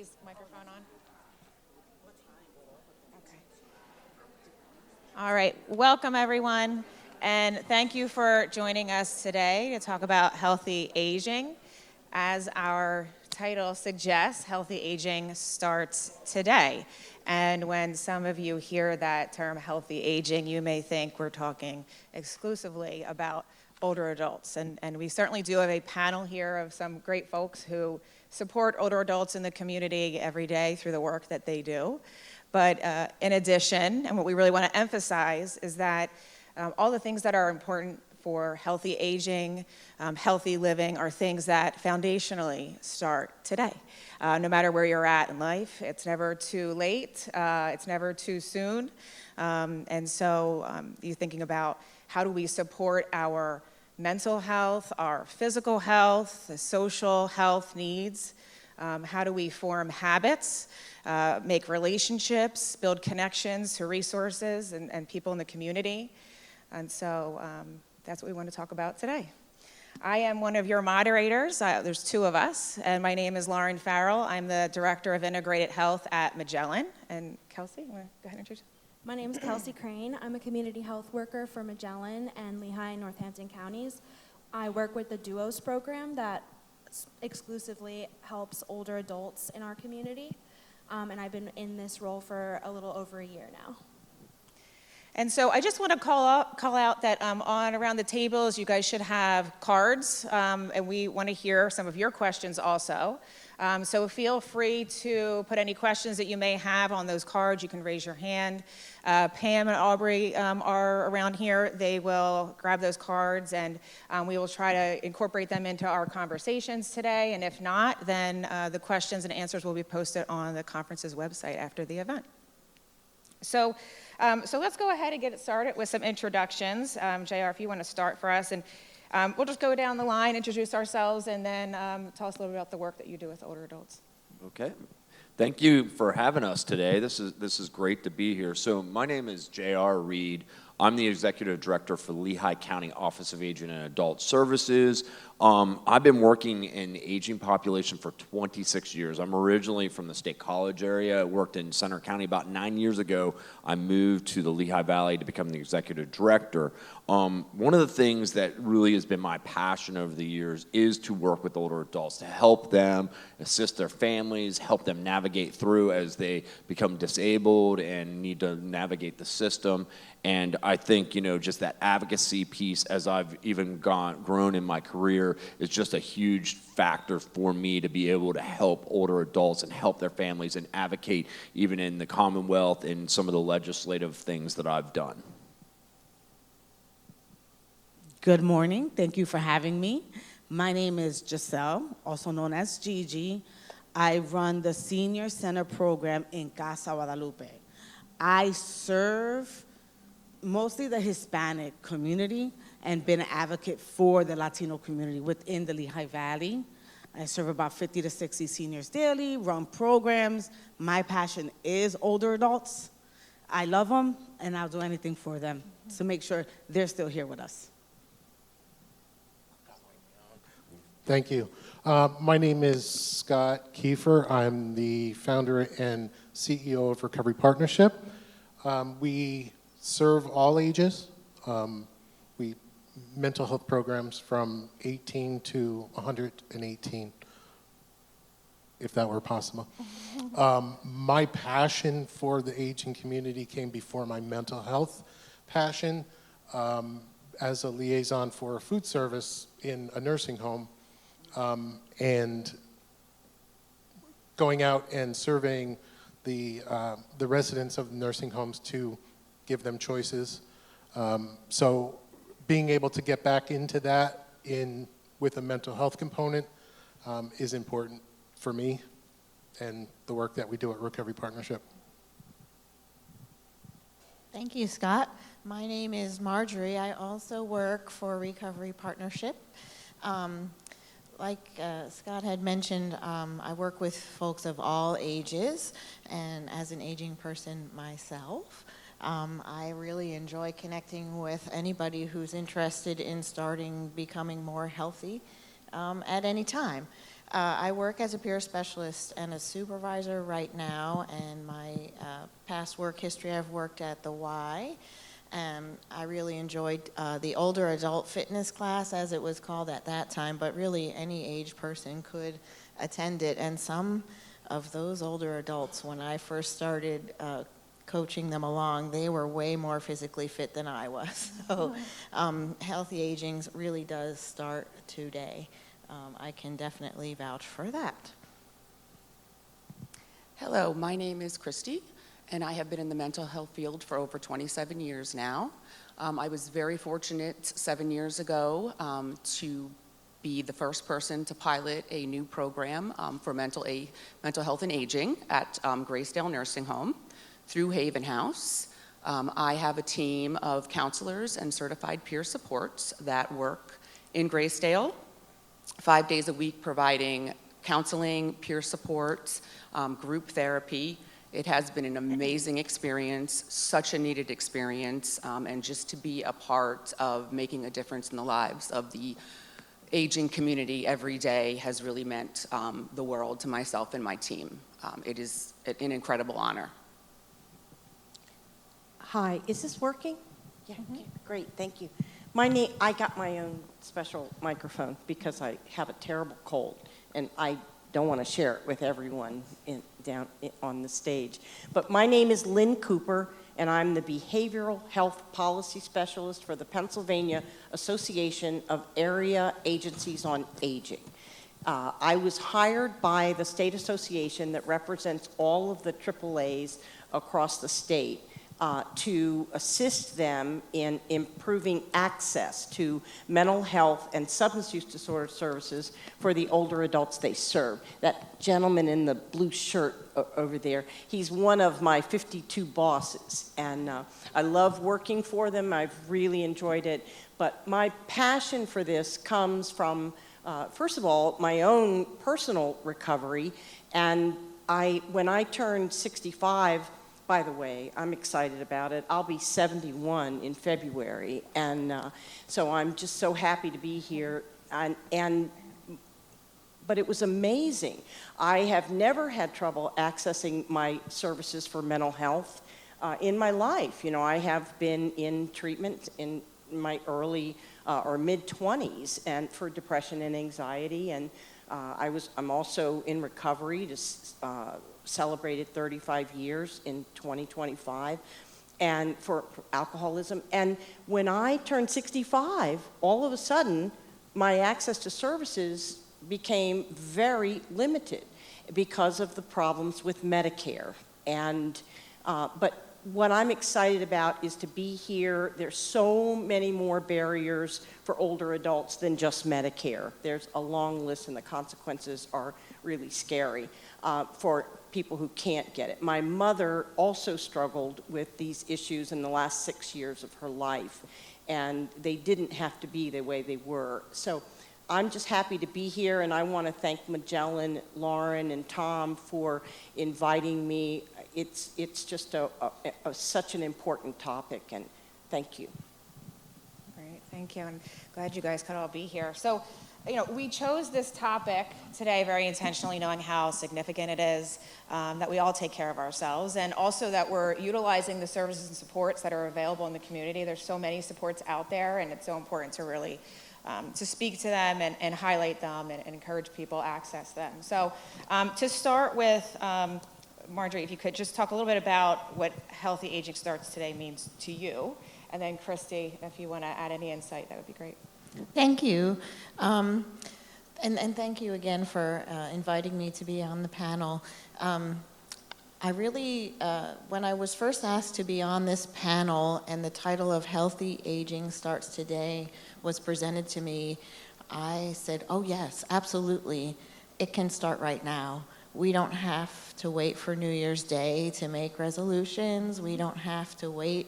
everybody's microphone on? Okay. All right. Welcome, everyone. And thank you for joining us today to talk about healthy aging. As our title suggests, healthy aging starts today. And when some of you hear that term healthy aging, you may think we're talking exclusively about older adults. And we certainly do have a panel here of some great folks who support older adults in the community every day through the work that they do. But in addition, and what we really want to emphasize is that all the things that are important for healthy aging, healthy living are things that foundationally start today. No matter where you're at in life, it's never too late, it's never too soon. And so you're thinking about how do we support our mental health, our physical health, the social health needs. How do we form habits, make relationships, build connections to resources and people in the community. And so that's what we want to talk about today. I am one of your moderators. There's two of us, and my name is Lauren Farrell. I'm the Director of Integrated Health at Magellan. And Kelsey, you want to go ahead and introduce? My name is Kelsey Crane. I'm a community health worker for Magellan and Lehigh and Northampton counties. I work with the DUOS program that exclusively helps older adults in our community. And I've been in this role for a little over a year now. And so I just want to call out that on around the tables, you guys should have cards, and we want to hear some of your questions also. So feel free to put any questions that you may have on those cards. You can raise your hand. Pam and Aubrey are around here. They will grab those cards, and we will try to incorporate them into our conversations today. And if not, then the questions and answers will be posted on the conference's website after the event. So let's go ahead and get it started with some introductions. JR, if you want to start for us. And we'll just go down the line, introduce ourselves, and then tell us a little bit about the work that you do with older adults. Okay. Thank you for having us today. This is great to be here. So my name is J.R. Reed. I'm the Executive Director for the Lehigh County Office of Aging and Adult Services. I've been working in the aging population for 26 years. I'm originally from the State College area. I worked in Center County about 9 years ago. I moved to the Lehigh Valley to become the Executive Director. One of the things that really has been my passion over the years is to work with older adults, to help them, assist their families, help them navigate through as they become disabled and need to navigate the system. And I think, just that advocacy piece as I've even grown in my career is just a huge factor for me to be able to help older adults and help their families and advocate even in the Commonwealth and some of the legislative things that I've done. Good morning. Thank you for having me. My name is Giselle, also known as Gigi. I run the Senior Center program in Casa Guadalupe. I serve mostly the Hispanic community and been an advocate for the Latino community within the Lehigh Valley. I serve about 50 to 60 seniors daily, run programs. My passion is older adults. I love them, and I'll do anything for them to make sure they're still here with us. Thank you. My name is Scott Kiefer. I'm the founder and CEO of Recovery Partnership. We serve all ages. We mental health programs from 18 to 118, if that were possible. My passion for the aging community came before my mental health passion. As a liaison for a food service in a nursing home, and going out and surveying the residents of the nursing homes to give them choices. So being able to get back into that with a mental health component is important for me and the work that we do at Recovery Partnership. Thank you, Scott. My name is Marjorie. I also work for Recovery Partnership. Like Scott had mentioned, I work with folks of all ages, and as an aging person myself, I really enjoy connecting with anybody who's interested in becoming more healthy at any time. I work as a peer specialist and a supervisor right now, and my past work history, I've worked at the Y. I really enjoyed the older adult fitness class, as it was called at that time, but really any age person could attend it. And some of those older adults, when I first started coaching them along, they were way more physically fit than I was. So healthy aging really does start today. I can definitely vouch for that. Hello, my name is Christy, and I have been in the mental health field for over 27 years now. I was very fortunate 7 years ago to be the first person to pilot a new program for mental health and aging at Graysdale Nursing Home through Haven House. I have a team of counselors and certified peer supports that work in Graysdale 5 days a week, providing counseling, peer support, group therapy. It has been an amazing experience, such a needed experience, and just to be a part of making a difference in the lives of the aging community every day has really meant the world to myself and my team. It is an incredible honor. Hi, is this working? Yeah, great, thank you. I got my own special microphone because I have a terrible cold, and I don't want to share it with everyone down on the stage. But my name is Lynn Cooper, and I'm the Behavioral Health Policy Specialist for the Pennsylvania Association of Area Agencies on Aging. I was hired by the state association that represents all of the AAAs across the state to assist them in improving access to mental health and substance use disorder services for the older adults they serve. That gentleman in the blue shirt over there, he's one of my 52 bosses, and I love working for them. I've really enjoyed it, but my passion for this comes from, first of all, my own personal recovery, and when I turned 65, by the way, I'm excited about it. I'll be 71 in February, and so I'm just so happy to be here. But it was amazing. I have never had trouble accessing my services for mental health in my life. You know, I have been in treatment in my early or mid-20s and for depression and anxiety, and I'm also in recovery to celebrated 35 years in 2025, and for alcoholism. And when I turned 65, all of a sudden, my access to services became very limited because of the problems with Medicare. And but what I'm excited about is to be here. There's so many more barriers for older adults than just Medicare. There's a long list, and the consequences are really scary for people who can't get it. My mother also struggled with these issues in the last 6 years of her life, and they didn't have to be the way they were. So I'm just happy to be here, and I want to thank Magellan, Lauren, and Tom for inviting me. It's just such an important topic, and thank you. Great, thank you. I'm glad you guys could all be here. So, you know, we chose this topic today very intentionally, knowing how significant it is that we all take care of ourselves, and also that we're utilizing the services and supports that are available in the community. There's so many supports out there, and it's so important to really to speak to them and highlight them and encourage people access them. So to start with, Marjorie, if you could just talk a little bit about what Healthy Aging Starts Today means to you, and then Christy, if you want to add any insight, that would be great. Thank you. And thank you again for inviting me to be on the panel. I really, when I was first asked to be on this panel and the title of Healthy Aging Starts Today was presented to me, I said, oh yes, absolutely, it can start right now. We don't have to wait for New Year's Day to make resolutions. We don't have to wait.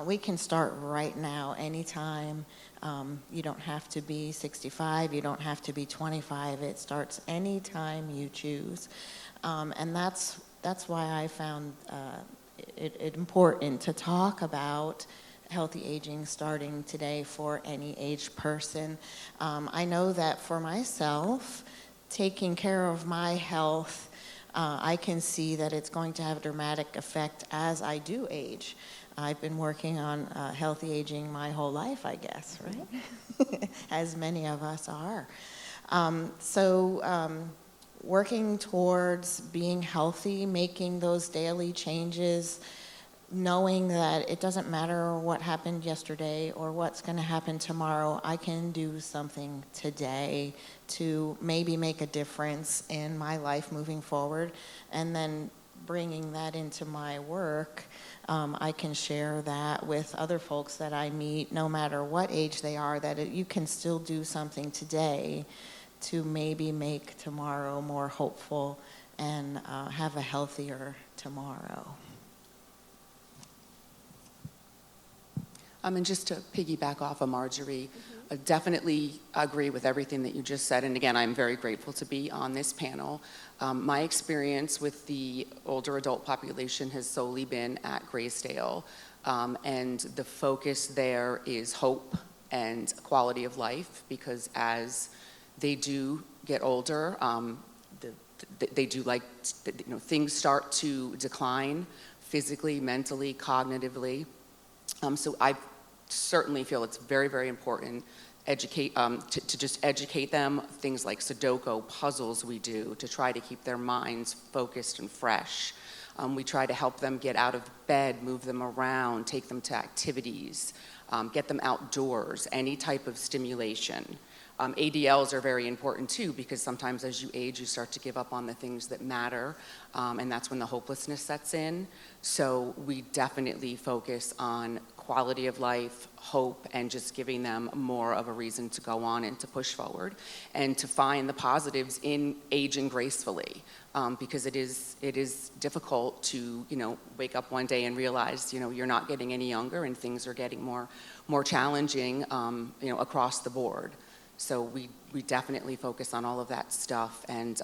We can start right now, anytime. You don't have to be 65. You don't have to be 25. It starts anytime you choose. And that's why I found it important to talk about healthy aging starting today for any age person. I know that for myself, taking care of my health, I can see that it's going to have a dramatic effect as I do age. I've been working on healthy aging my whole life, I guess, right? As many of us are. Working towards being healthy, making those daily changes, knowing that it doesn't matter what happened yesterday or what's going to happen tomorrow, I can do something today to maybe make a difference in my life moving forward, and then bringing that into my work. I can share that with other folks that I meet, no matter what age they are, that you can still do something today to maybe make tomorrow more hopeful and have a healthier tomorrow. And just to piggyback off of Marjorie, I definitely agree with everything that you just said. And again, I'm very grateful to be on this panel. My experience with the older adult population has solely been at Graysdale. And the focus there is hope and quality of life, because as they do get older, they do things start to decline physically, mentally, cognitively. So I certainly feel it's very, very important to just educate them. Things like Sudoku, puzzles we do to try to keep their minds focused and fresh. We try to help them get out of bed, move them around, take them to activities, get them outdoors, any type of stimulation. ADLs are very important too, because sometimes as you age, you start to give up on the things that matter, and that's when the hopelessness sets in. So we definitely focus on quality of life, hope, and just giving them more of a reason to go on and to push forward and to find the positives in aging gracefully, because it is difficult to wake up one day and realize you're not getting any younger and things are getting more challenging across the board. So we definitely focus on all of that stuff, and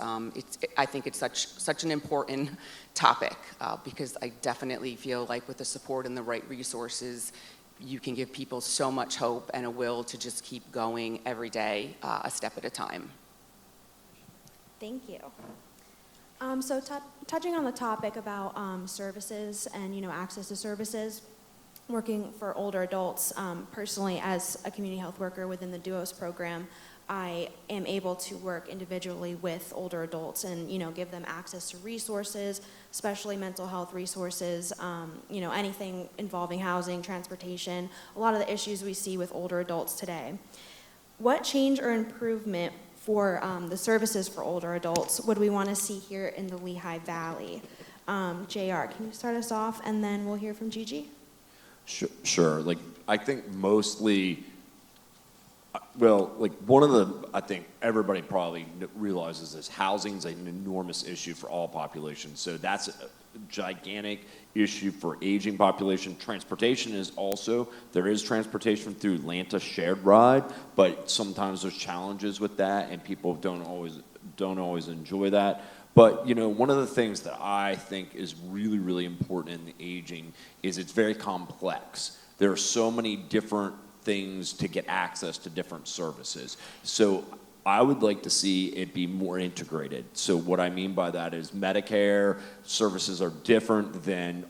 I think it's such an important topic, because I definitely feel like with the support and the right resources, you can give people so much hope and a will to just keep going every day, a step at a time. Thank you. So touching on the topic about services and access to services, working for older adults, personally as a community health worker within the DUOS program, I am able to work individually with older adults and give them access to resources, especially mental health resources, anything involving housing, transportation, a lot of the issues we see with older adults today. What change or improvement for the services for older adults would we want to see here in the Lehigh Valley? JR, can you start us off, and then we'll hear from Gigi? Sure. I think mostly, one of the, I think everybody probably realizes this, housing is an enormous issue for all populations. So that's a gigantic issue for aging population. Transportation is also, there is transportation through Atlanta shared ride, but sometimes there's challenges with that and people don't always enjoy that. But one of the things that I think is really, really important in the aging is it's very complex. There are so many different things to get access to different services. So I would like to see it be more integrated. So what I mean by that is Medicare services are different than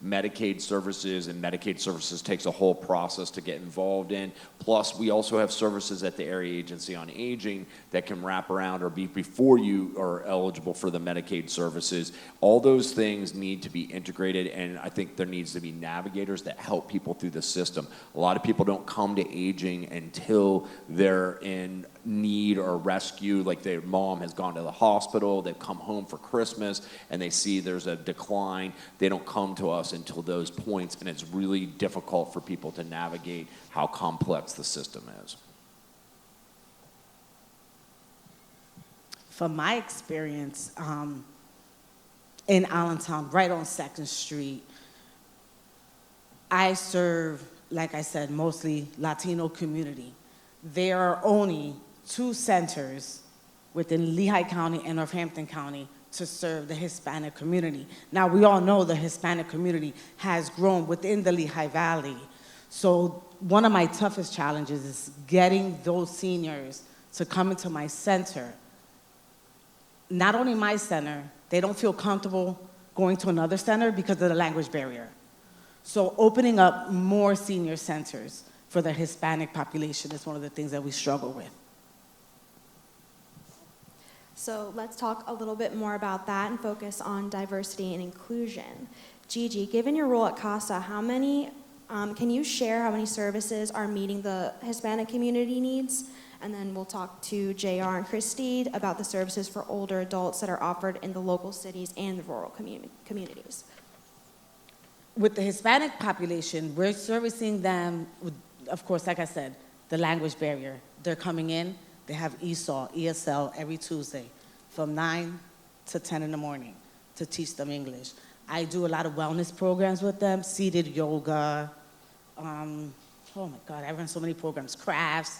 Medicaid services, and Medicaid services takes a whole process to get involved in. Plus, we also have services at the Area Agency on Aging that can wrap around or be before you are eligible for the Medicaid services. All those things need to be integrated, and I think there needs to be navigators that help people through the system. A lot of people don't come to aging until they're in need or rescue, like their mom has gone to the hospital, they've come home for Christmas, and they see there's a decline. They don't come to us until those points, and it's really difficult for people to navigate how complex the system is. From my experience in Allentown, right on 2nd Street, I serve, like I said, mostly Latino community. There are only 2 centers within Lehigh County and Northampton County to serve the Hispanic community. Now, we all know the Hispanic community has grown within the Lehigh Valley. So one of my toughest challenges is getting those seniors to come into my center not only my center, they don't feel comfortable going to another center because of the language barrier. So opening up more senior centers for the Hispanic population is one of the things that we struggle with. So let's talk a little bit more about that and focus on diversity and inclusion. Gigi, given your role at CASA, can you share how many services are meeting the Hispanic community needs? And then we'll talk to JR and Christy about the services for older adults that are offered in the local cities and the rural communities. With the Hispanic population, we're servicing them with, of course, like I said, the language barrier. They're coming in, they have ESL every Tuesday from 9 to 10 in the morning to teach them English. I do a lot of wellness programs with them, seated yoga, oh my God, I run so many programs, crafts.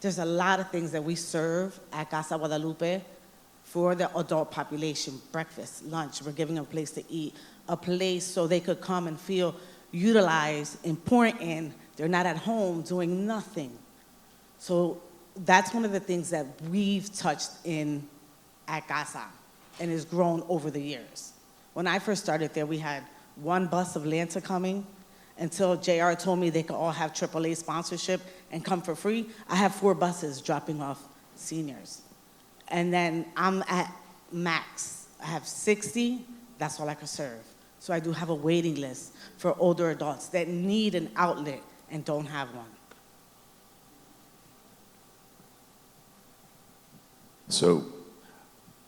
There's a lot of things that we serve at Casa Guadalupe for the adult population, breakfast, lunch. We're giving them a place to eat, a place so they could come and feel utilized, important. They're not at home doing nothing. So that's one of the things that we've touched at Casa and has grown over the years. When I first started there, we had one bus of Lanta coming until JR told me they could all have AAA sponsorship and come for free. I have 4 buses dropping off seniors. And then I'm at max. I have 60, that's all I can serve. So I do have a waiting list for older adults that need an outlet and don't have one. So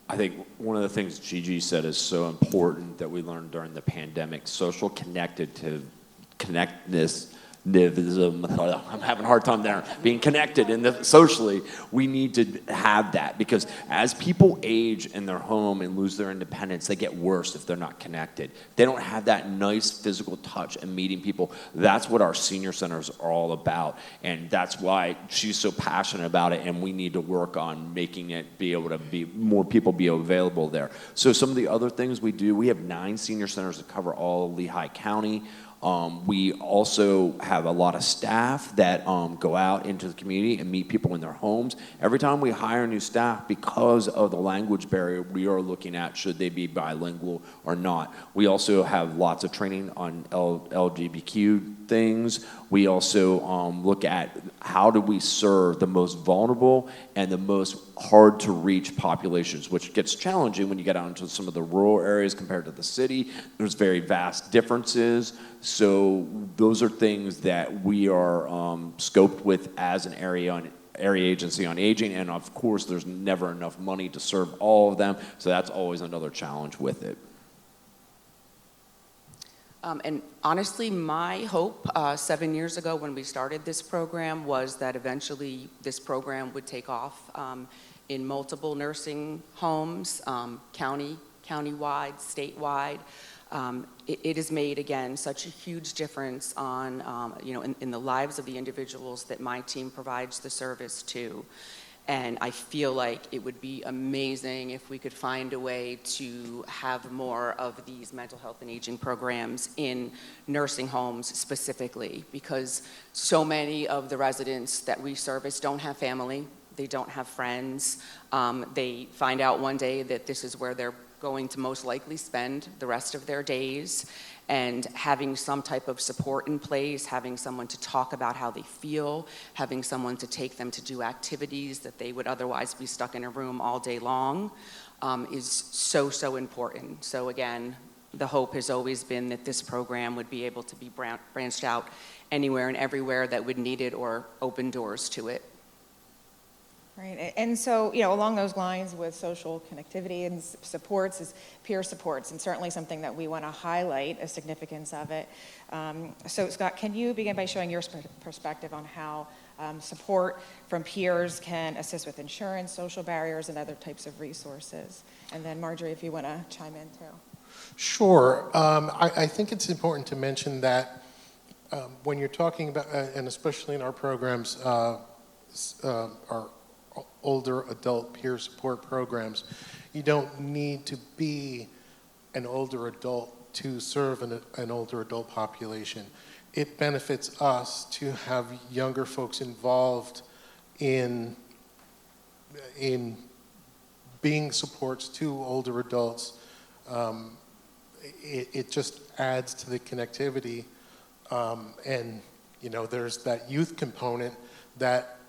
I think one of the things Gigi said is so important that we learned during the pandemic, social connectedness, I'm having a hard time there, being connected and socially, we need to have that because as people age in their home and lose their independence, they get worse if they're not connected. They don't have that nice physical touch and meeting people. That's what our senior centers are all about, and that's why she's so passionate about it, and we need to work on making it be able to be, more people be available there. So some of the other things we do, we have 9 senior centers that cover all of Lehigh County. We also have a lot of staff that go out into the community and meet people in their homes. Every time we hire new staff, because of the language barrier, we are looking at should they be bilingual or not. We also have lots of training on LGBTQ things. We also look at how do we serve the most vulnerable and the most hard to reach populations, which gets challenging when you get out into some of the rural areas compared to the city. There's very vast differences. So those are things that we are scoped with as an area agency on aging, and of course there's never enough money to serve all of them, so that's always another challenge with it. And honestly, my hope 7 years ago when we started this program was that eventually this program would take off in multiple nursing homes, countywide, statewide. It has made, again, such a huge difference on, in the lives of the individuals that my team provides the service to. And I feel like it would be amazing if we could find a way to have more of these mental health and aging programs in nursing homes specifically, because so many of the residents that we service don't have family, they don't have friends. They find out one day that this is where they're going to most likely spend the rest of their days, and having some type of support in place, having someone to talk about how they feel, having someone to take them to do activities that they would otherwise be stuck in a room all day long is so, so important. So again, the hope has always been that this program would be able to be branched out anywhere and everywhere that would need it or open doors to it. Right, and so, along those lines with social connectivity and supports is peer supports, and certainly something that we want to highlight a significance of it. So Scott, can you begin by showing your perspective on how support from peers can assist with insurance, social barriers, and other types of resources? And then Marjorie, if you want to chime in too. Sure. I think it's important to mention that when you're talking about, and especially in our programs, our older adult peer support programs, you don't need to be an older adult to serve an older adult population. It benefits us to have younger folks involved in being supports to older adults, it just adds to the connectivity. And, you know, there's that youth component that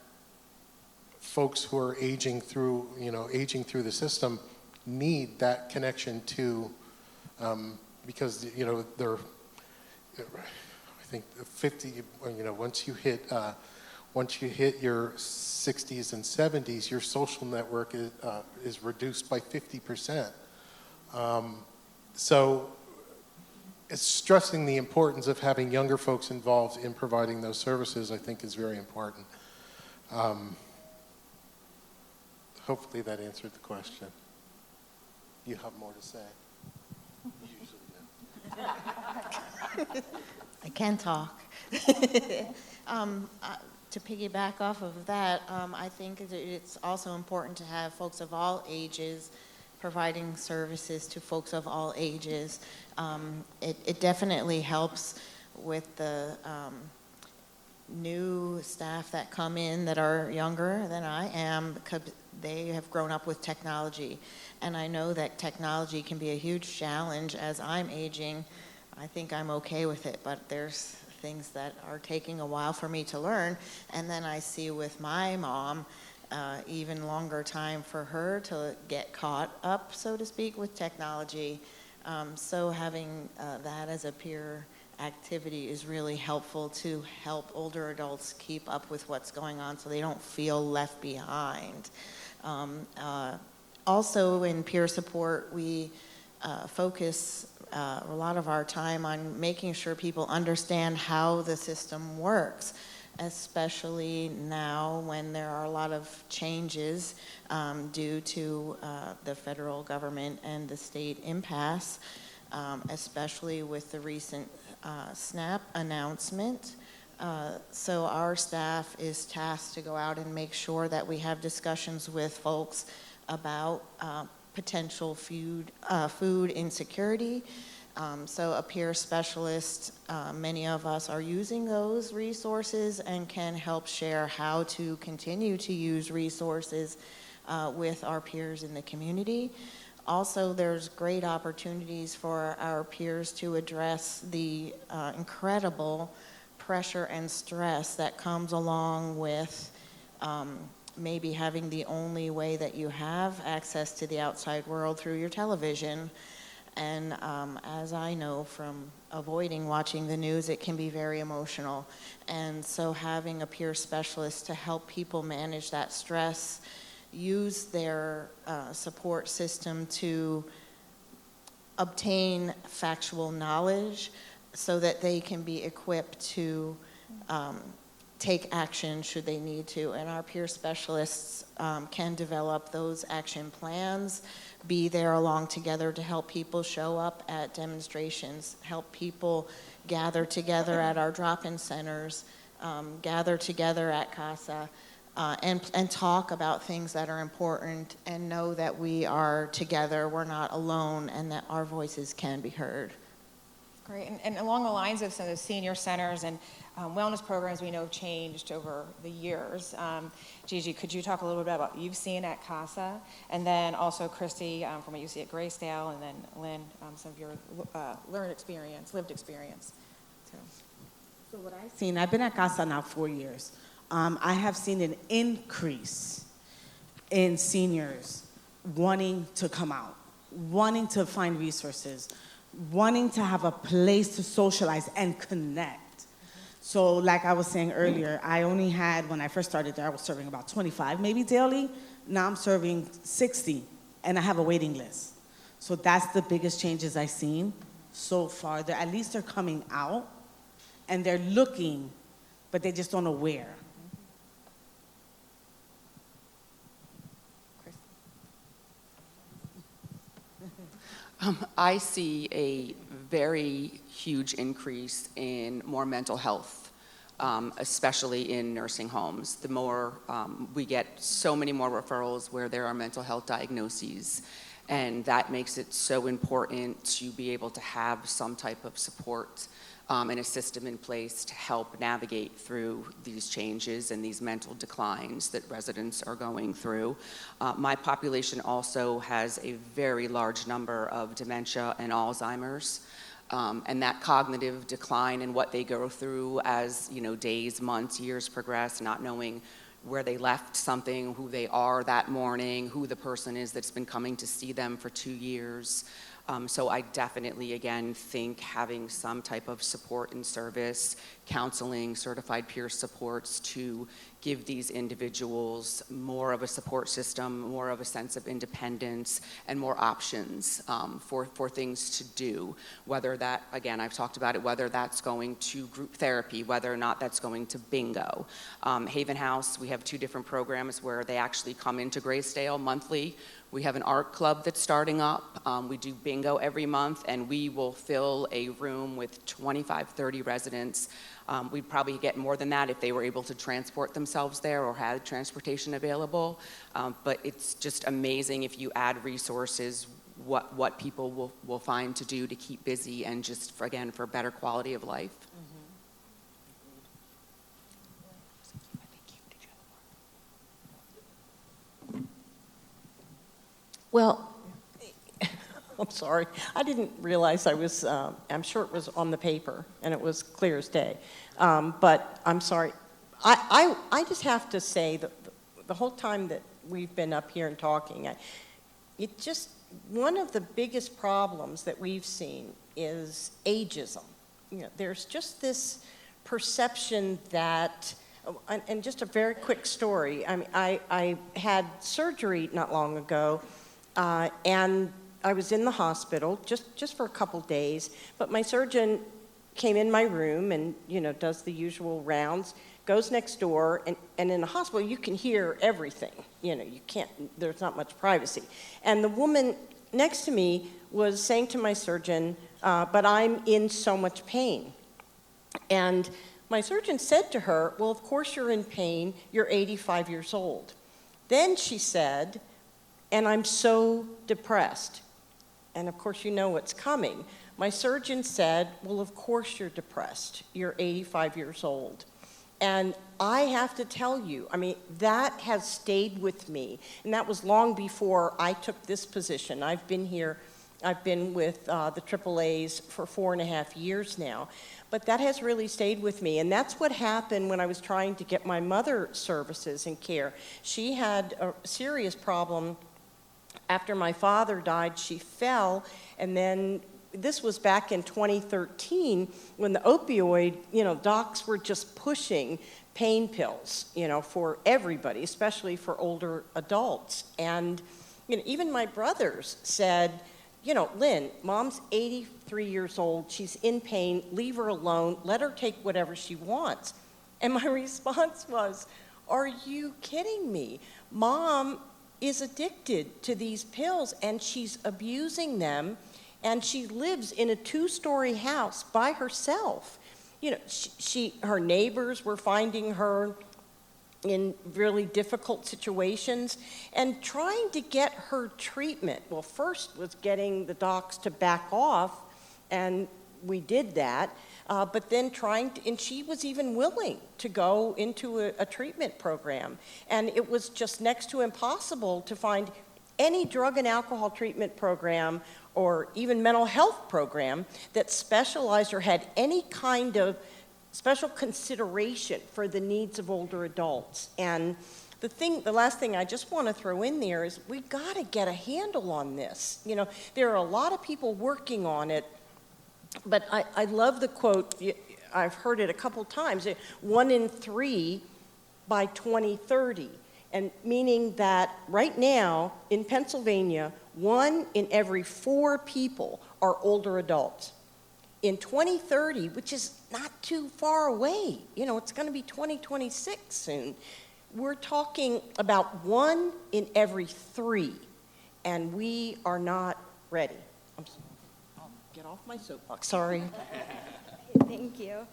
folks who are aging through the system need that connection to, because, you know, I think 50, you know, once you hit your 60s and 70s, your social network is reduced by 50%. So it's stressing the importance of having younger folks involved in providing those services, I think, is very important. Hopefully that answered the question. You have more to say? You usually do. I can talk. To piggyback off of that, I think it's also important to have folks of all ages providing services to folks of all ages. It definitely helps with the new staff that come in that are younger than I am, because they have grown up with technology. And I know that technology can be a huge challenge as I'm aging. I think I'm okay with it, but there's things that are taking a while for me to learn. And then I see with my mom, even longer time for her to get caught up, so to speak, with technology. So having that as a peer activity is really helpful to help older adults keep up with what's going on so they don't feel left behind. Also in peer support, we focus a lot of our time on making sure people understand how the system works, especially now when there are a lot of changes due to the federal government and the state impasse, especially with the recent SNAP announcement. So our staff is tasked to go out and make sure that we have discussions with folks about potential food insecurity. So a peer specialist, many of us are using those resources and can help share how to continue to use resources with our peers in the community. Also, there's great opportunities for our peers to address the incredible pressure and stress that comes along with maybe having the only way that you have access to the outside world through your television. And as I know from avoiding watching the news, it can be very emotional. And so having a peer specialist to help people manage that stress, use their support system to obtain factual knowledge so that they can be equipped to take action should they need to. And our peer specialists can develop those action plans, be there along together to help people show up at demonstrations, help people gather together at our drop-in centers, gather together at CASA, and talk about things that are important and know that we are together, we're not alone, and that our voices can be heard. Great, and along the lines of some of the senior centers and wellness programs we know have changed over the years. Gigi, could you talk a little bit about what you've seen at CASA? And then also Christy, from what you see at Graysdale, and then Lynn, some of your lived experience. So what I've seen, I've been at CASA now 4 years. I have seen an increase in seniors wanting to come out, wanting to find resources, wanting to have a place to socialize and connect. So like I was saying earlier, I only had, when I first started there, I was serving about 25 maybe daily. Now I'm serving 60, and I have a waiting list. So that's the biggest changes I've seen so far. At least they're coming out, and they're looking, but they just don't know where. I see a very huge increase in more mental health, especially in nursing homes. The more we get so many more referrals where there are mental health diagnoses, and that makes it so important to be able to have some type of support and a system in place to help navigate through these changes and these mental declines that residents are going through. My population also has a very large number of dementia and Alzheimer's. And that cognitive decline and what they go through as, days, months, years progress, not knowing where they left something, who they are that morning, who the person is that's been coming to see them for 2 years. So I definitely, again, think having some type of support and service, counseling, certified peer supports to give these individuals more of a support system, more of a sense of independence, and more options for things to do. Whether that, again, I've talked about it, whether that's going to group therapy, whether or not that's going to bingo. Haven House, we have 2 different programs where they actually come into Graysdale monthly. We have an art club that's starting up. We do bingo every month, and we will fill a room with 25, 30 residents. We'd probably get more than that if they were able to transport themselves there or had transportation available. But it's just amazing if you add resources, what people will find to do to keep busy and just, again, for better quality of life. Well, I'm sorry. I didn't realize I was, I'm sure it was on the paper, and it was clear as day. But I'm sorry. I just have to say that the whole time that we've been up here and talking, one of the biggest problems that we've seen is ageism. There's just this perception that, and just a very quick story. I mean, I had surgery not long ago, and I was in the hospital just for a couple days, but my surgeon came in my room and, does the usual rounds, goes next door, and in the hospital you can hear everything. You can't, there's not much privacy. And the woman next to me was saying to my surgeon, but I'm in so much pain. And my surgeon said to her, well, of course you're in pain, you're 85 years old. Then she said, and I'm so depressed. And of course you know what's coming. My surgeon said, well, of course you're depressed. You're 85 years old. And I have to tell you, I mean, that has stayed with me. And that was long before I took this position. I've been with the AAAs for 4.5 years now. But that has really stayed with me. And that's what happened when I was trying to get my mother services and care. She had a serious problem. After my father died, she fell, and then this was back in 2013 when the opioid, docs were just pushing pain pills, for everybody, especially for older adults. And, even my brothers said, Lynn, mom's 83 years old, she's in pain, leave her alone, let her take whatever she wants. And my response was, are you kidding me? Mom is addicted to these pills, and she's abusing them, and she lives in a 2-story house by herself. Her neighbors were finding her in really difficult situations and trying to get her treatment. Well, first was getting the docs to back off, and we did that. But then and she was even willing to go into a treatment program. And it was just next to impossible to find any drug and alcohol treatment program or even mental health program that specialized or had any kind of special consideration for the needs of older adults. And the last thing I just want to throw in there is we got to get a handle on this. There are a lot of people working on it. But I love the quote, I've heard it a couple times, 1 in 3 by 2030, and meaning that right now in Pennsylvania, 1 in every 4 people are older adults. In 2030, which is not too far away, it's going to be 2026 soon, we're talking about 1 in every 3, and we are not ready. Get off my soapbox, sorry. Thank you.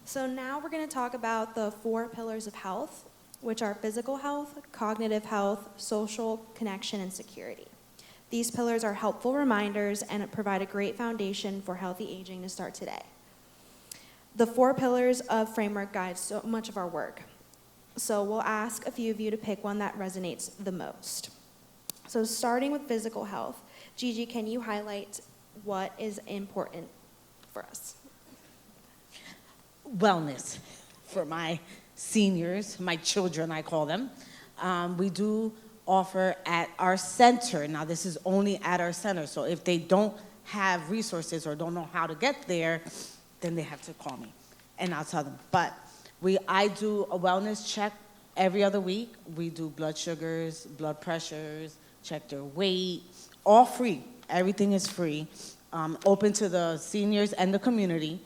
So now we're going to talk about the 4 pillars of health, which are physical health, cognitive health, social, connection, and security. These pillars are helpful reminders and provide a great foundation for healthy aging to start today. The 4 pillars of framework guide so much of our work. So we'll ask a few of you to pick one that resonates the most. So starting with physical health, Gigi, can you highlight what is important for us? Wellness for my seniors, my children, I call them. We do offer at our center. Now, this is only at our center, so if they don't have resources or don't know how to get there, then they have to call me, and I'll tell them. But I do a wellness check every other week. We do blood sugars, blood pressures, check their weight, all free. Everything is free, open to the seniors and the community.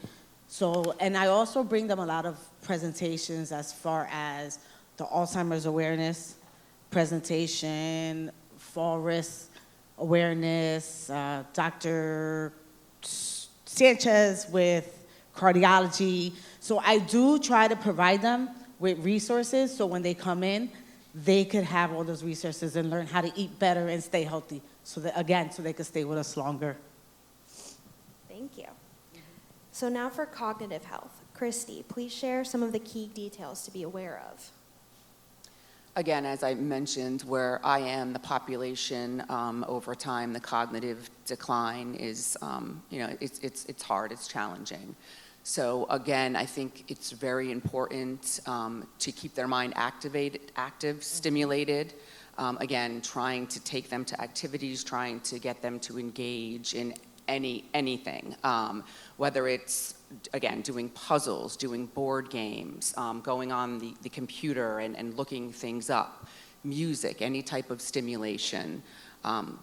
So, and I also bring them a lot of presentations as far as the Alzheimer's awareness presentation, fall risk awareness, Dr. Sanchez with cardiology. So I do try to provide them with resources so when they come in, they could have all those resources and learn how to eat better and stay healthy. So that, again, so they could stay with us longer. Thank you. So now for cognitive health. Christy, please share some of the key details to be aware of. Again, as I mentioned, where I am, the population over time, the cognitive decline is, it's hard, it's challenging. So again, I think it's very important to keep their mind active, stimulated. Again, trying to take them to activities, trying to get them to engage in anything, whether it's, again, doing puzzles, doing board games, going on the computer and looking things up, music, any type of stimulation.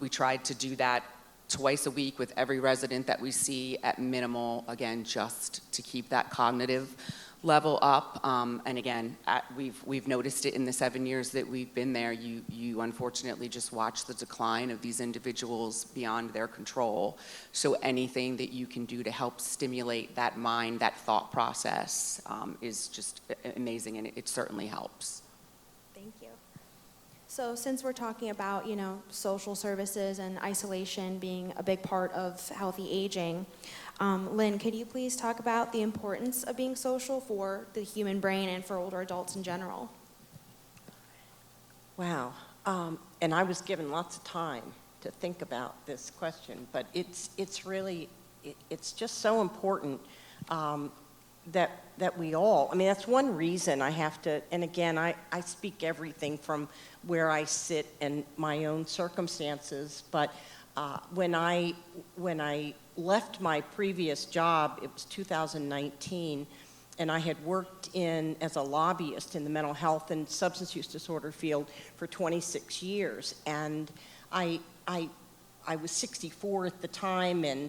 We tried to do that twice a week with every resident that we see at minimal, again, just to keep that cognitive level up. And again, we've noticed it in the 7 years that we've been there. You unfortunately just watch the decline of these individuals beyond their control. So anything that you can do to help stimulate that mind, that thought process is just amazing, and it certainly helps. Thank you. So since we're talking about, social services and isolation being a big part of healthy aging, Lynn, could you please talk about the importance of being social for the human brain and for older adults in general? Wow. And I was given lots of time to think about this question, but it's just so important that we all, that's one reason I have to, and again, I speak everything from where I sit and my own circumstances, but when I left my previous job, it was 2019, and I had worked as a lobbyist in the mental health and substance use disorder field for 26 years, and I was 64 at the time, and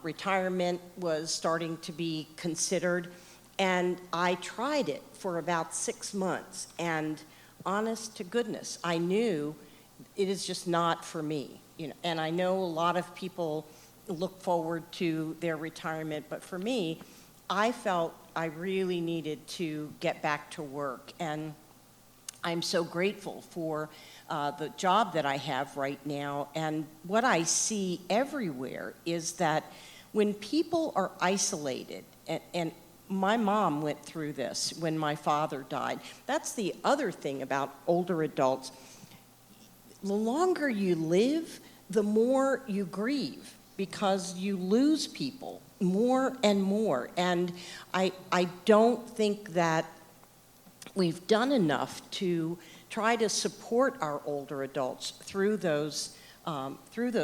retirement was starting to be considered, and I tried it for about 6 months, and honest to goodness, I knew it is just not for me, and I know a lot of people look forward to their retirement, but for me, I felt I really needed to get back to work, and I'm so grateful for the job that I have right now, and what I see everywhere is that when people are isolated, and my mom went through this when my father died. That's the other thing about older adults. The longer you live, the more you grieve, because you lose people more and more. And I don't think that we've done enough to try to support our older adults through those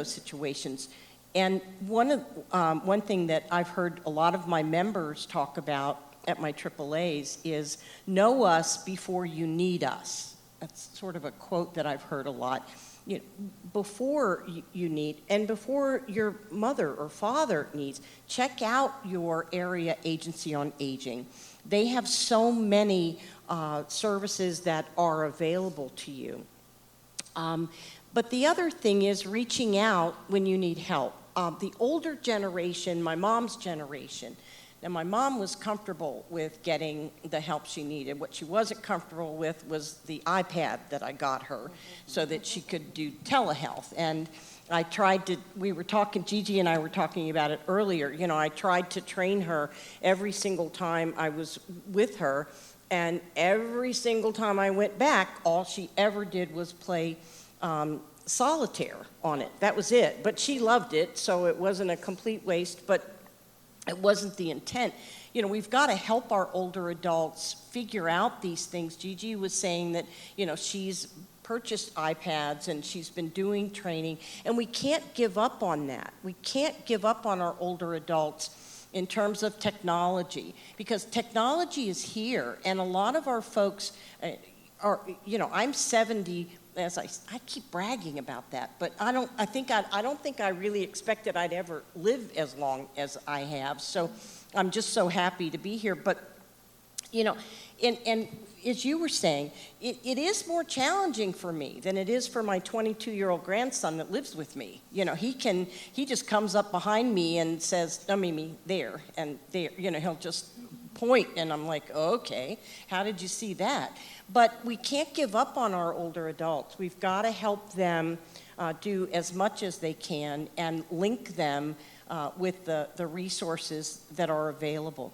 situations. And one thing that I've heard a lot of my members talk about at my AAAs is know us before you need us. That's sort of a quote that I've heard a lot. Before you need, and before your mother or father needs, check out your area agency on aging. They have so many services that are available to you. But the other thing is reaching out when you need help. The older generation, my mom's generation, now my mom was comfortable with getting the help she needed. What she wasn't comfortable with was the iPad that I got her so that she could do telehealth. And we were talking, Gigi and I were talking about it earlier, you know, I tried to train her every single time I was with her, and every single time I went back, all she ever did was play solitaire on it. That was it. But she loved it, so it wasn't a complete waste, but it wasn't the intent. You know, we've got to help our older adults figure out these things. Gigi was saying that, you know, she's purchased iPads and she's been doing training, and we can't give up on that. We can't give up on our older adults in terms of technology, because technology is here, and a lot of our folks are, you know, I'm 70, as I keep bragging about that, but I don't think I really expected I'd ever live as long as I have, so I'm just so happy to be here. But, you know, and as you were saying, it is more challenging for me than it is for my 22-year-old grandson that lives with me. You know, he just comes up behind me and says, "No, Mimi, there," and there, you know, he'll just point, and I'm like, okay, how did you see that? But we can't give up on our older adults. We've got to help them do as much as they can and link them with the resources that are available.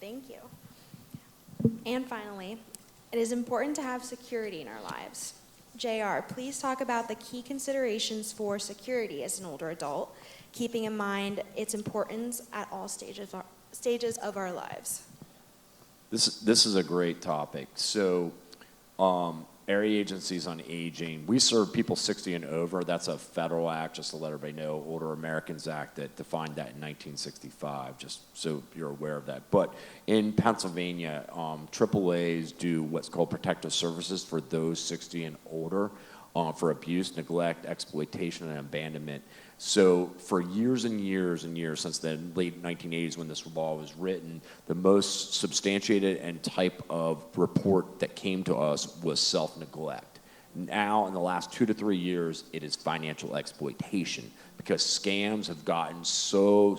Thank you. And finally, it is important to have security in our lives. JR, please talk about the key considerations for security as an older adult, keeping in mind its importance at all stages of our lives. This is a great topic. So, area agencies on aging, we serve people 60 and over. That's a federal act, just to let everybody know, Older Americans Act that defined that in 1965, just so you're aware of that. But in Pennsylvania, AAAs do what's called protective services for those 60 and older for abuse, neglect, exploitation, and abandonment. So for years and years and years, since the late 1980s when this law was written, the most substantiated and type of report that came to us was self-neglect. Now, in the last 2 to 3 years, it is financial exploitation, because scams have gotten so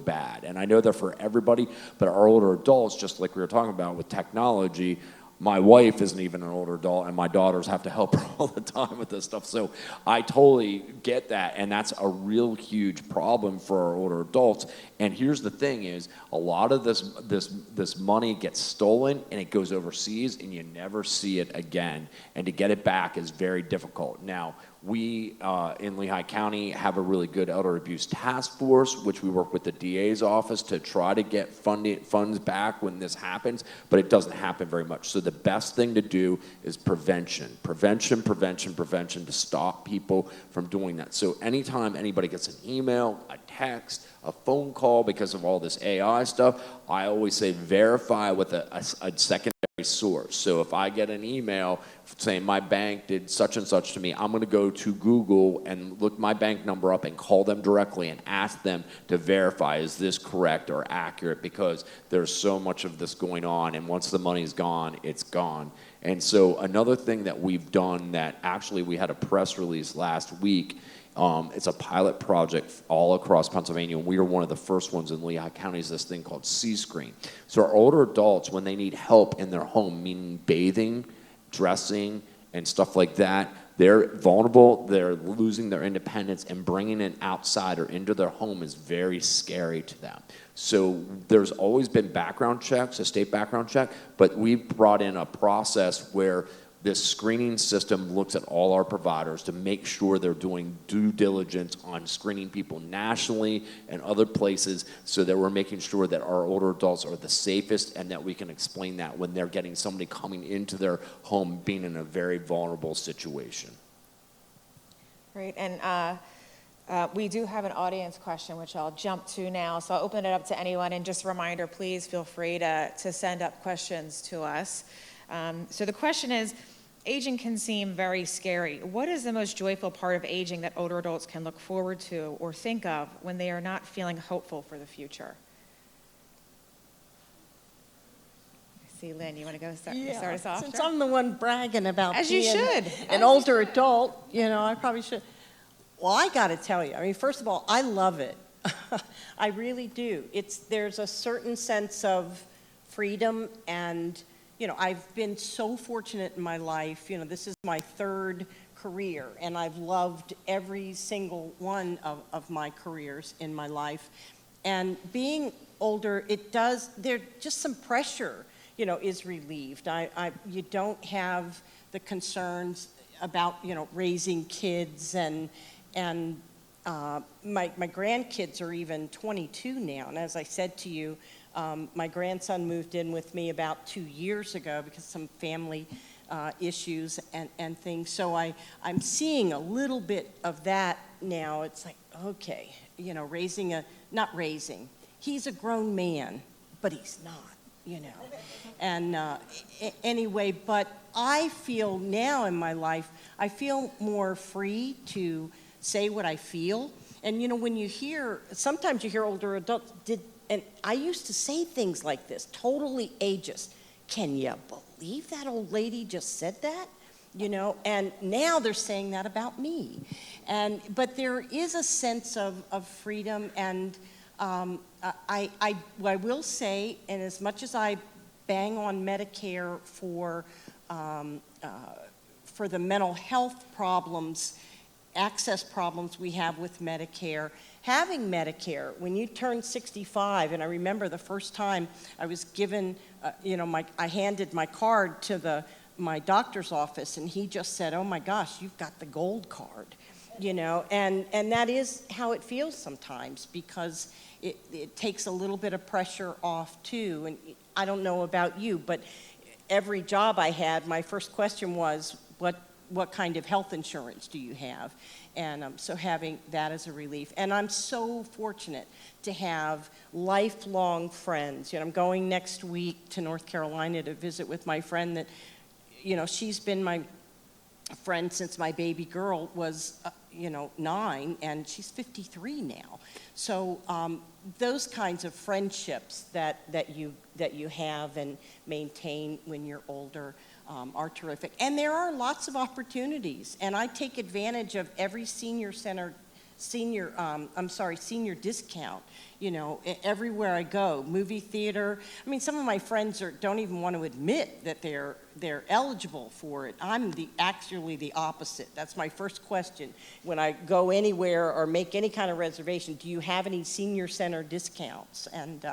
bad. And I know that for everybody, but our older adults, just like we were talking about with technology, my wife isn't even an older adult, and my daughters have to help her all the time with this stuff. So I totally get that, and that's a real huge problem for our older adults. And here's the thing is, a lot of this money gets stolen, and it goes overseas, and you never see it again. And to get it back is very difficult. Now, we in Lehigh County have a really good elder abuse task force, which we work with the DA's office to try to get funds back when this happens, but it doesn't happen very much. So the best thing to do is prevention to stop people from doing that. So anytime anybody gets an email, a text, a phone call, because of all this AI stuff, I always say verify with a secondary source. So if I get an email saying my bank did such and such to me, I'm going to go to Google and look my bank number up and call them directly and ask them to verify, is this correct or accurate, because there's so much of this going on, and once the money's gone, it's gone. And so another thing that we've done, that actually we had a press release last week, it's a pilot project all across Pennsylvania, and we are one of the first ones in Lehigh County, is this thing called C-Screen. So our older adults, when they need help in their home, meaning bathing, dressing, and stuff like that, they're vulnerable, they're losing their independence, and bringing an outsider into their home is very scary to them. So there's always been background checks, a state background check, but we've brought in a process where this screening system looks at all our providers to make sure they're doing due diligence on screening people nationally and other places, so that we're making sure that our older adults are the safest, and that we can explain that when they're getting somebody coming into their home being in a very vulnerable situation. Great, and we do have an audience question, which I'll jump to now. So I'll open it up to anyone, and just a reminder, please feel free to send up questions to us. So the question is, aging can seem very scary. What is the most joyful part of aging that older adults can look forward to or think of when they are not feeling hopeful for the future? I see, Lynn, you want to go start us off? Since Sure. I'm the one bragging about As you being should. an older adult, you know, I probably should. Well, I got to tell you, I mean, first of all, I love it. I really do. There's a certain sense of freedom, and you know, I've been so fortunate in my life. You know, this is my third career, and I've loved every single one of my careers in my life. And being older, there's just some pressure, is relieved. You don't have the concerns about, raising kids, and my grandkids are even 22 now. And as I said to you, my grandson moved in with me about 2 years ago because of some family issues and things. So I'm seeing a little bit of that now. It's like, okay, he's a grown man, but he's not, And anyway, but I feel now in my life, I feel more free to say what I feel. And when sometimes you hear older adults, and I used to say things like this, totally ageist. Can you believe that old lady just said that? And now they're saying that about me. But there is a sense of freedom, and I will say, and as much as I bang on Medicare for the mental health problems, access problems we have with Medicare, having Medicare, when you turn 65, and I remember the first time I was given, I handed my card to my doctor's office, and he just said, "Oh my gosh, you've got the gold card," and that is how it feels sometimes, because it takes a little bit of pressure off too. And I don't know about you, but every job I had, my first question was, what kind of health insurance do you have? And so having that as a relief. And I'm so fortunate to have lifelong friends. I'm going next week to North Carolina to visit with my friend that, she's been my friend since my baby girl was, 9, and she's 53 now. So those kinds of friendships that you have and maintain when you're older are terrific. And there are lots of opportunities, and I take advantage of every senior discount, everywhere I go, movie theater. I mean, some of my friends don't even want to admit that they're eligible for it. I'm actually the opposite. That's my first question when I go anywhere or make any kind of reservation. Do you have any senior center discounts? And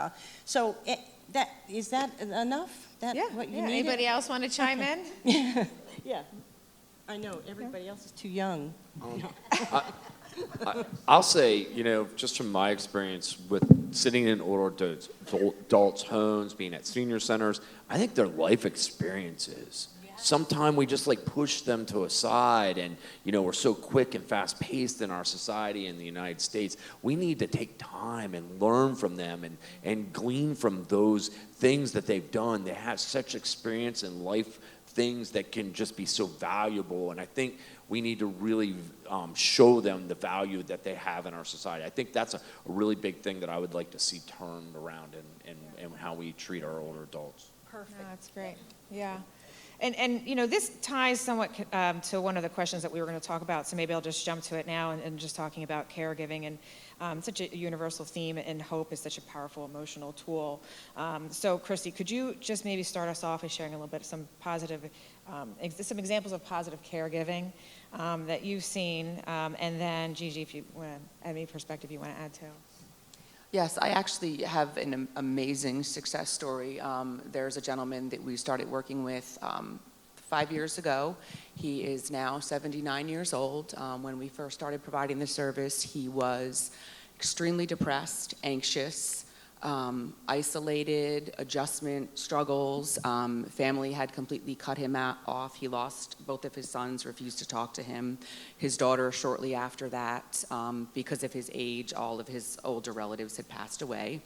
so is that enough? What you needed? Anybody else want to chime in? Yeah. I know, everybody else is too young. I'll say, just from my experience with sitting in older adults' homes, being at senior centers, I think their life experiences. Sometimes we just push them to a side, and we're so quick and fast paced in our society in the United States. We need to take time and learn from them and glean from those things that they've done. They have such experience in life, things that can just be so valuable, and I think we need to really show them the value that they have in our society. I think that's a really big thing that I would like to see turned around in how we treat our older adults. Perfect. No, that's great. Yeah. And this ties somewhat to one of the questions that we were going to talk about, so maybe I'll just jump to it now and just talking about caregiving, and such a universal theme, and hope is such a powerful emotional tool. So Christy, could you just maybe start us off by sharing a little bit some some examples of positive caregiving that you've seen, and then Gigi, if you want to add any perspective you want to add too. Yes, I actually have an amazing success story. There's a gentleman that we started working with 5 years ago. He is now 79 years old. When we first started providing the service, he was extremely depressed, anxious, isolated, adjustment struggles. Family had completely cut him off. He lost both of his sons, refused to talk to him. His daughter shortly after that, because of his age, all of his older relatives had passed away.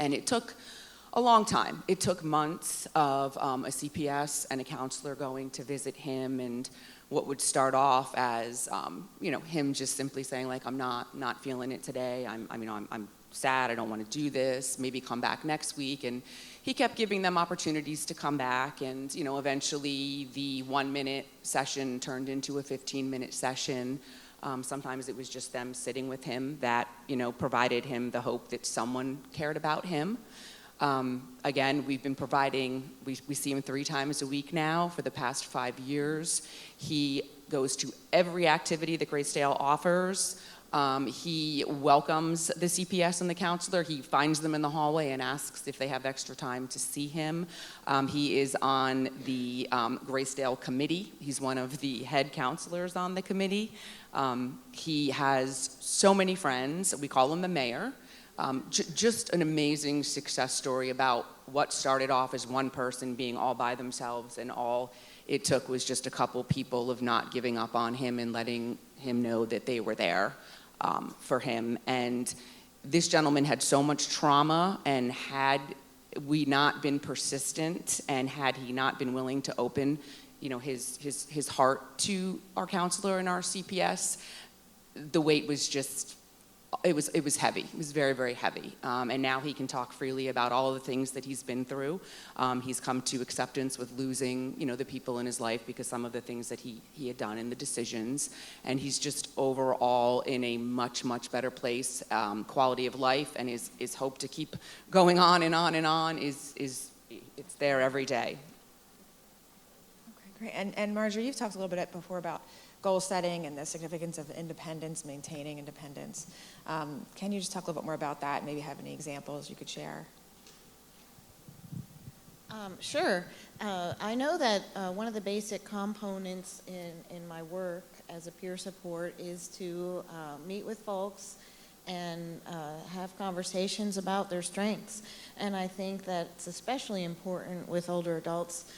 And it took a long time. It took months of a CPS and a counselor going to visit him, and what would start off as him just simply saying I'm not feeling it today. I'm sad, I don't want to do this, maybe come back next week. And he kept giving them opportunities to come back, and eventually the 1-minute session turned into a 15-minute session. Sometimes it was just them sitting with him that provided him the hope that someone cared about him. Again, we've been providing, we see him 3 times a week now for the past 5 years. He goes to every activity that Graysdale offers. He welcomes the CPS and the counselor. He finds them in the hallway and asks if they have extra time to see him. He is on the Graysdale committee. He's one of the head counselors on the committee. He has so many friends. We call him the mayor. Just an amazing success story about what started off as one person being all by themselves, and all it took was just a couple people of not giving up on him and letting him know that they were there for him. And this gentleman had so much trauma, and had we not been persistent and had he not been willing to open, his heart to our counselor and our CPS, the weight was just, it was heavy. It was very, very heavy. And now he can talk freely about all the things that he's been through. He's come to acceptance with losing, the people in his life because some of the things that he had done and the decisions. And he's just overall in a much, much better place. Quality of life and his hope to keep going on and on and on is it's there every day. Okay, great. And Marjorie, you've talked a little bit before about goal setting and the significance of independence, maintaining independence. Can you just talk a little bit more about that? Maybe have any examples you could share? Sure. I know that one of the basic components in my work as a peer support is to meet with folks and have conversations about their strengths. And I think that's especially important with older adults.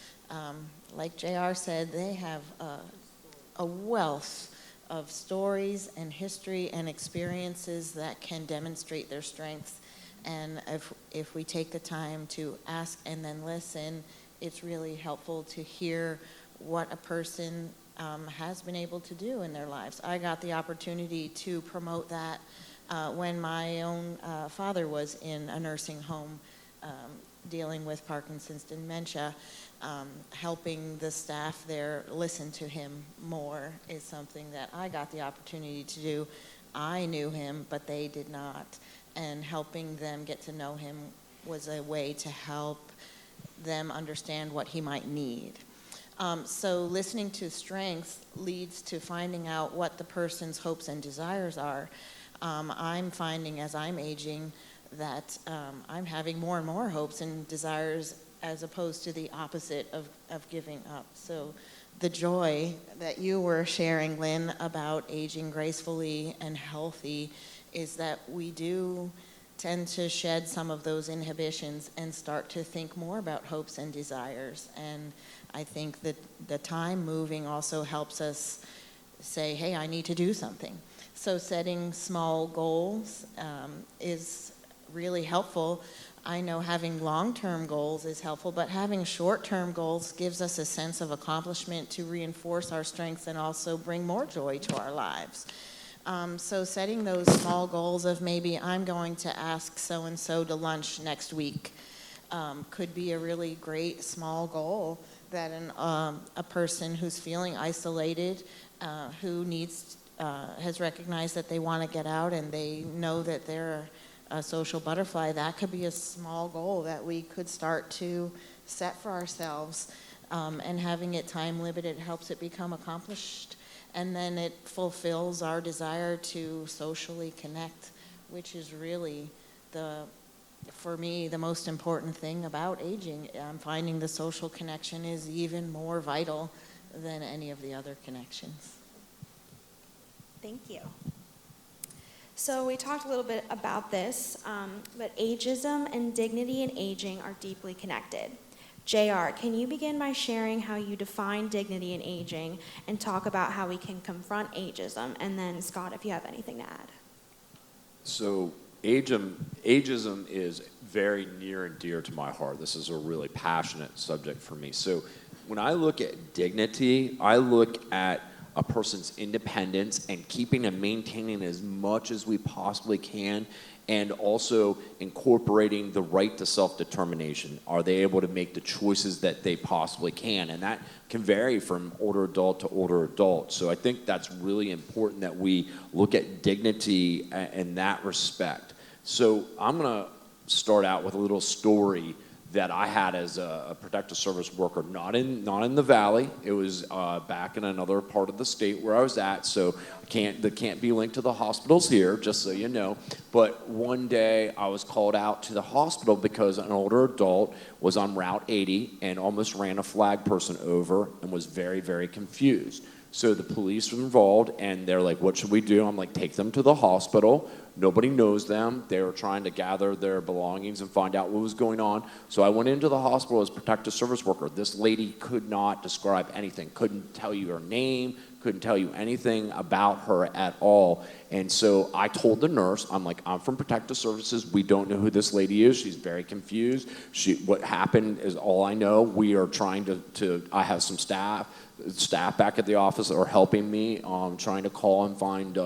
Like JR said, they have a wealth of stories and history and experiences that can demonstrate their strengths. And if we take the time to ask and then listen, it's really helpful to hear what a person has been able to do in their lives. I got the opportunity to promote that when my own father was in a nursing home dealing with Parkinson's dementia. Helping the staff there listen to him more is something that I got the opportunity to do. I knew him, but they did not. And helping them get to know him was a way to help them understand what he might need. So listening to strengths leads to finding out what the person's hopes and desires are. I'm finding as I'm aging that I'm having more and more hopes and desires as opposed to the opposite of giving up. So the joy that you were sharing, Lynn, about aging gracefully and healthy is that we do tend to shed some of those inhibitions and start to think more about hopes and desires. And I think that the time moving also helps us say, hey, I need to do something. So setting small goals is really helpful. I know having long-term goals is helpful, but having short-term goals gives us a sense of accomplishment to reinforce our strengths and also bring more joy to our lives. So setting those small goals of maybe I'm going to ask so-and-so to lunch next week could be a really great small goal that a person who's feeling isolated, who has recognized that they want to get out and they know that they're a social butterfly, that could be a small goal that we could start to set for ourselves. And having it time limited helps it become accomplished. And then it fulfills our desire to socially connect, which is really for me, the most important thing about aging. I'm finding the social connection is even more vital than any of the other connections. Thank you. So we talked a little bit about this, but ageism and dignity in aging are deeply connected. JR, can you begin by sharing how you define dignity in aging and talk about how we can confront ageism? And then Scott, if you have anything to add. So ageism is very near and dear to my heart. This is a really passionate subject for me. So when I look at dignity, I look at a person's independence and keeping and maintaining as much as we possibly can, and also incorporating the right to self-determination. Are they able to make the choices that they possibly can? And that can vary from older adult to older adult. So I think that's really important that we look at dignity in that respect. So I'm gonna start out with a little story that I had as a protective service worker, not in the valley. It was back in another part of the state where I was at, so that can't be linked to the hospitals here, just so you know. But one day I was called out to the hospital because an older adult was on Route 80 and almost ran a flag person over and was very, very confused. So the police were involved, and they're like, what should we do? I'm like, take them to the hospital. Nobody knows them. They were trying to gather their belongings and find out what was going on. So I went into the hospital as a protective service worker. This lady could not describe anything, couldn't tell you her name, couldn't tell you anything about her at all. And so I told the nurse, I'm like, I'm from protective services. We don't know who this lady is. She's very confused. What happened is all I know. We are trying I have some staff back at the office that are helping me, trying to call and find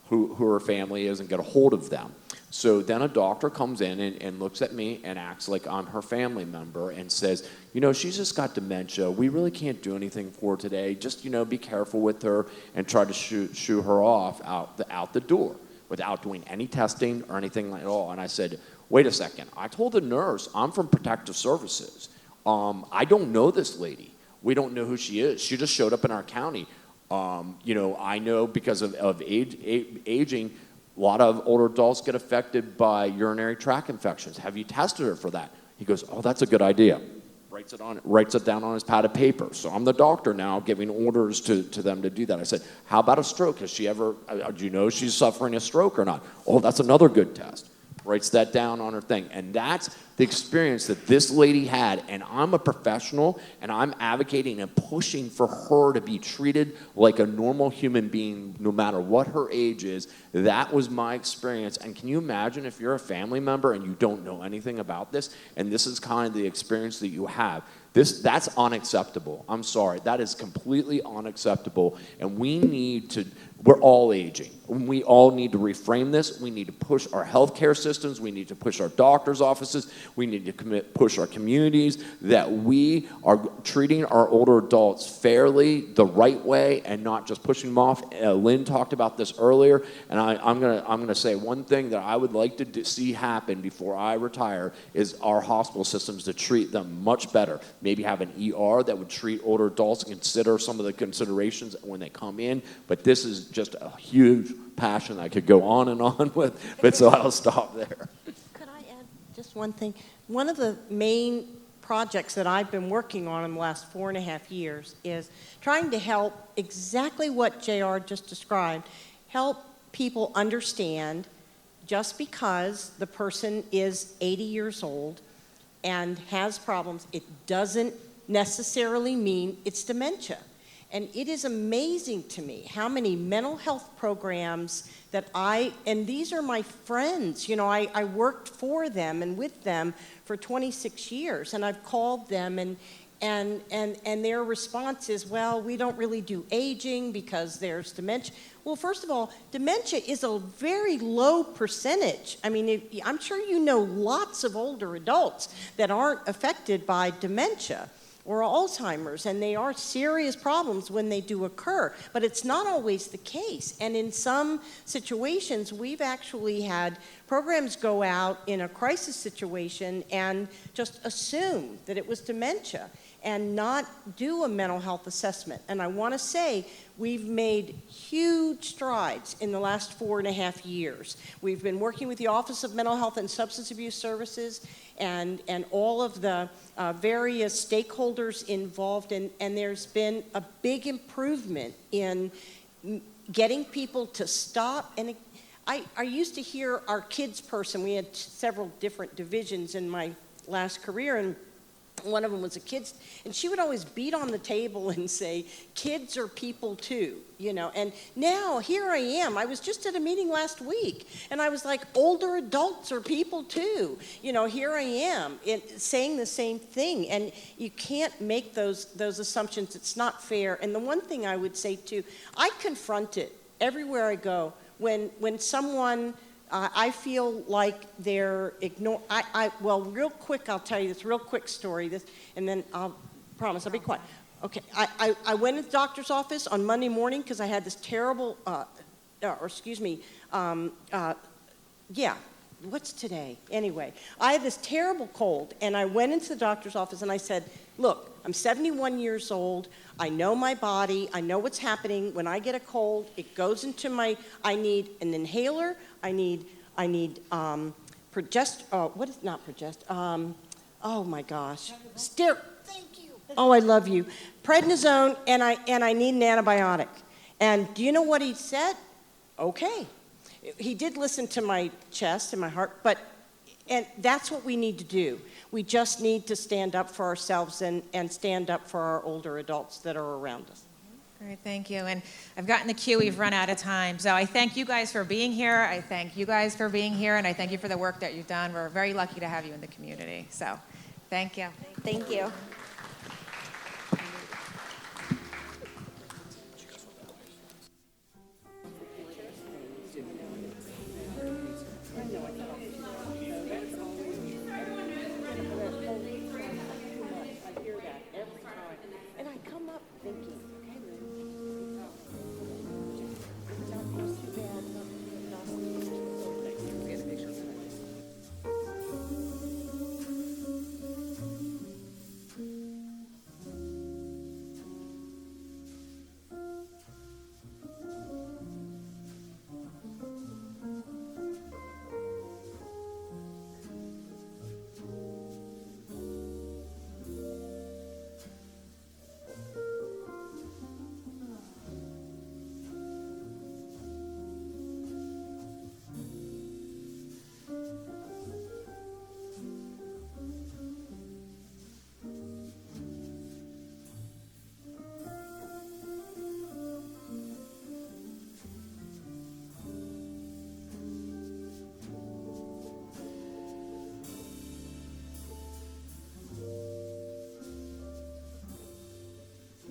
who her family is and get a hold of them. So then a doctor comes in and looks at me and acts like I'm her family member and says, she's just got dementia. We really can't do anything for her today. Just, be careful with her and try to shoo her off out the door without doing any testing or anything at all. And I said, wait a second. I told the nurse, I'm from protective services. I don't know this lady. We don't know who she is. She just showed up in our county. I know because of aging, a lot of older adults get affected by urinary tract infections. Have you tested her for that? He goes, oh, that's a good idea. Writes it down on his pad of paper. So I'm the doctor now giving orders to them to do that. I said, how about a stroke? Has she ever, do you know she's suffering a stroke or not? Oh, that's another good test. Writes that down on her thing. And that's the experience that this lady had. And I'm a professional, and I'm advocating and pushing for her to be treated like a normal human being, no matter what her age is. That was my experience. And can you imagine if you're a family member and you don't know anything about this, and this is kind of the experience that you have? That's unacceptable. I'm sorry. That is completely unacceptable. And we're all aging. We all need to reframe this. We need to push our healthcare systems. We need to push our doctors' offices. We need to push our communities that we are treating our older adults fairly, the right way, and not just pushing them off. Lynn talked about this earlier, and I'm gonna say one thing that I would like to see happen before I retire is our hospital systems to treat them much better. Maybe have an ER that would treat older adults and consider some of the considerations when they come in. But this is just a huge passion I could go on and on with, but so I'll stop there. Could I add just one thing? One of the main projects that I've been working on in the last 4.5 years is trying to help exactly what JR just described, help people understand just because the person is 80 years old and has problems, it doesn't necessarily mean it's dementia. And it is amazing to me how many mental health programs that and these are my friends, I worked for them and with them for 26 years, and I've called them and their response is, well, we don't really do aging because there's dementia. Well, first of all, dementia is a very low percentage. I mean, I'm sure you know lots of older adults that aren't affected by dementia or Alzheimer's, and they are serious problems when they do occur, but it's not always the case. And in some situations, we've actually had programs go out in a crisis situation and just assume that it was dementia and not do a mental health assessment. And I want to say we've made huge strides in the last 4.5 years. We've been working with the Office of Mental Health and Substance Abuse Services and all of the various stakeholders involved, and there's been a big improvement in getting people to stop. And I used to hear our kids person, we had several different divisions in my last career, and one of them was a kids, and she would always beat on the table and say, kids are people too, and now here I am. I was just at a meeting last week, and I was like, older adults are people too, here I am saying the same thing, and you can't make those assumptions. It's not fair. And the one thing I would say too, I confront it everywhere I go when someone I feel like they're ignoring. Well, real quick, I'll tell you this real quick story. And then I'll promise I'll be quiet. Okay, I went to the doctor's office on Monday morning because I had this terrible, what's today? Anyway, I had this terrible cold, and I went into the doctor's office and I said, look, I'm 71 years old. I know my body. I know what's happening. When I get a cold, it goes into I need an inhaler. I need oh my gosh. Thank you. Oh, I love you. Prednisone, and I need an antibiotic. And do you know what he said? Okay. He did listen to my chest and my heart, and that's what we need to do. We just need to stand up for ourselves and stand up for our older adults that are around us. Great, thank you. And I've gotten the cue, we've run out of time. So I thank you guys for being here. I thank you guys for being here, and I thank you for the work that you've done. We're very lucky to have you in the community. So thank you. Thank you.